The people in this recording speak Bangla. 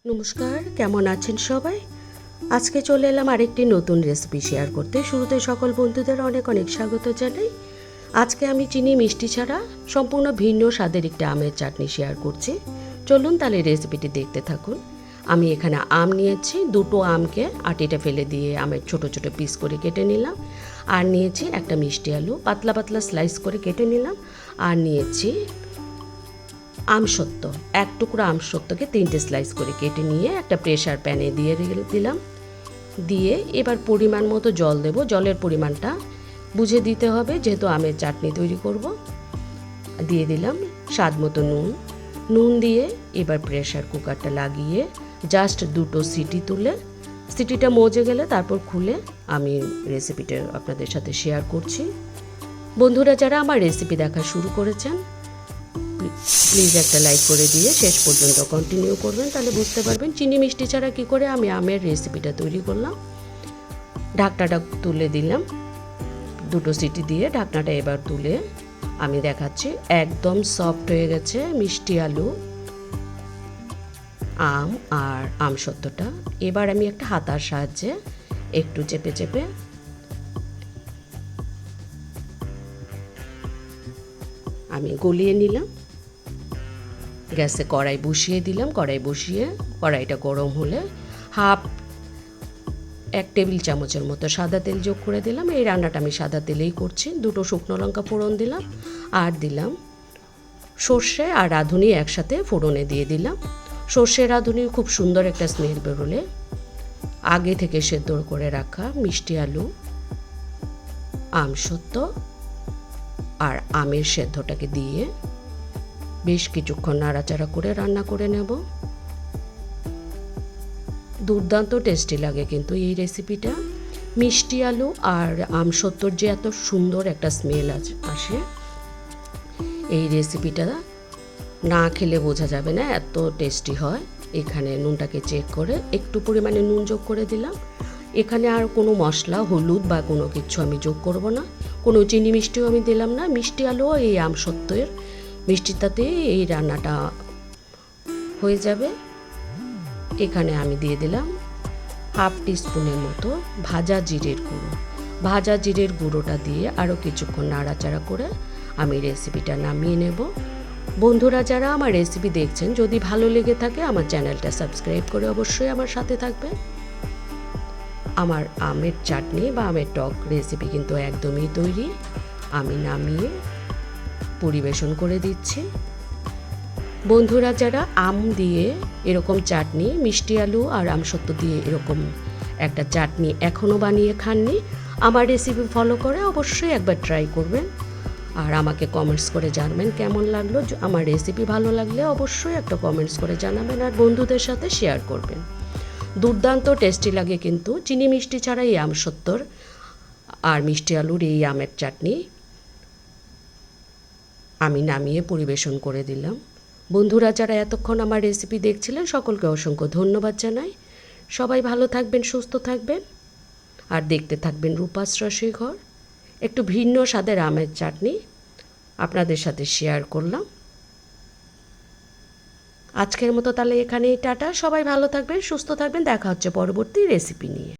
নমস্কার, কেমন আছেন সবাই? আজকে চলে এলাম আরেকটি নতুন রেসিপি শেয়ার করতে। শুরুতে সকল বন্ধুদের অনেক অনেক স্বাগত জানাই। আজকে আমি চিনি মিষ্টি ছাড়া সম্পূর্ণ ভিন্ন স্বাদের একটি আমের চাটনি শেয়ার করছি। চলুন তাহলে রেসিপিটি দেখতে থাকুন। আমি এখানে আম নিয়েছি, দুটো আমকে আটিটা ফেলে দিয়ে আমের ছোট ছোট পিস করে কেটে নিলাম। আর নিয়েছি একটা মিষ্টি আলু, পাতলা পাতলা স্লাইস করে কেটে নিলাম। আর নিয়েছি আমসত্ত্ব, এক টুকরো আমসত্ত্বকে 3টে স্লাইস করে কেটে নিয়ে একটা প্রেসার প্যানে দিয়ে দিলাম। দিয়ে এবার পরিমাণ মতো জল দেব। জলের পরিমাণটা বুঝে দিতে হবে, যেহেতু আমের চাটনি তৈরি করব। দিয়ে দিলাম স্বাদ মতো নুন দিয়ে এবার প্রেসার কুকারটা লাগিয়ে জাস্ট 2টো সিটি তুলে, সিটিটা মজে গেলে তারপর খুলে আমি রেসিপিটা আপনাদের সাথে শেয়ার করছি। বন্ধুরা যারা আমার রেসিপি দেখা শুরু করেছেন, প্লিজ একটা লাইক করে দিয়ে শেষ পর্যন্ত কন্টিনিউ করবেন, তাহলে বুঝতে পারবেন চিনি মিষ্টি ছাড়া কী করে আমি আমের রেসিপিটা তৈরি করলাম। ঢাকনাটা তুলে দিলাম, 2টো সিটি দিয়ে ঢাকনাটা এবার তুলে আমি দেখাচ্ছি। একদম সফট হয়ে গেছে মিষ্টি আলু, আম আর আমসত্ত্বটা। এবার আমি একটা হাতার সাহায্যে একটু চেপে চেপে আমি গলিয়ে নিলাম। গ্যাসে কড়াই বসিয়ে দিলাম। কড়াইটা গরম হলে 1 টেবিল চামচের মতো সাদা তেল যোগ করে দিলাম। এই রান্নাটা আমি সাদা তেলেই করছি। 2টো শুকনো লঙ্কা ফোড়ন দিলাম, আর দিলাম সর্ষে আর রাঁধুনি একসাথে ফোড়নে দিয়ে দিলাম। সর্ষে রাঁধুনির খুব সুন্দর একটা স্মেল বেরোলে আগে থেকে সেদ্ধ করে রাখা মিষ্টি আলু, আমসত্ত্ব আর আমের সেদ্ধটাকে দিয়ে বেশ কিছুক্ষণ নাড়াচাড়া করে রান্না করে নেব। দুর্দান্ত টেস্টি লাগে কিন্তু এই রেসিপিটা। মিষ্টি আলু আর আমসত্ত্বর যে এত সুন্দর একটা স্মেল আসে, এই রেসিপিটা না খেলে বোঝা যাবে না, এত টেস্টি হয়। এখানে নুনটাকে চেক করে একটু পরিমাণে নুন যোগ করে দিলাম। এখানে আর কোনো মশলা, হলুদ বা কোনো কিছু আমি যোগ করব না। কোনো চিনি মিষ্টিও আমি দিলাম না। মিষ্টি আলু এই আমসত্ত্বের মিষ্টিটাতে এই রান্নাটা হয়ে যাবে। এখানে আমি দিয়ে দিলাম 1/2 টিস্পুনের মতো ভাজা জিরের গুঁড়ো। ভাজা জিরের গুঁড়োটা দিয়ে আরও কিছুক্ষণ নাড়াচাড়া করে আমি রেসিপিটা নামিয়ে নেব। বন্ধুরা যারা আমার রেসিপি দেখছেন, যদি ভালো লেগে থাকে আমার চ্যানেলটা সাবস্ক্রাইব করে অবশ্যই আমার সাথে থাকবেন। আমার আমের চাটনি বা আমের টক রেসিপি কিন্তু একদমই তৈরি। আমি নামিয়ে পরিবেশন করে দিচ্ছি। বন্ধুরা যারা আম দিয়ে এরকম চাটনি, মিষ্টি আলু আর আমসত্ত্ব দিয়ে এরকম একটা চাটনি এখনও বানিয়ে খাননি, আমার রেসিপি ফলো করে অবশ্যই একবার ট্রাই করবেন। আর আমাকে কমেন্টস করে জানাবেন কেমন লাগলো। আমার রেসিপি ভালো লাগলে অবশ্যই একটা কমেন্টস করে জানাবেন আর বন্ধুদের সাথে শেয়ার করবেন। দুর্দান্ত টেস্টি লাগে কিন্তু চিনি মিষ্টি ছাড়া এই আমসত্ত্বর আর মিষ্টি আলুর এই আমের চাটনি আমি নামিয়ে পরিবেশন করে দিলাম। বন্ধুরা যারা এতক্ষণ আমার রেসিপি দেখছিলেন, সকলকে অসংখ্য ধন্যবাদ জানাই। সবাই ভালো থাকবেন, সুস্থ থাকবেন আর দেখতে থাকবেন রূপাস রসই ঘর। একটু ভিন্ন স্বাদের আমের চাটনি আপনাদের সাথে শেয়ার করলাম। আজকের মতো তাহলে এখানেই টাটা। সবাই ভালো থাকবেন, সুস্থ থাকবেন। দেখা হচ্ছে পরবর্তী রেসিপি নিয়ে।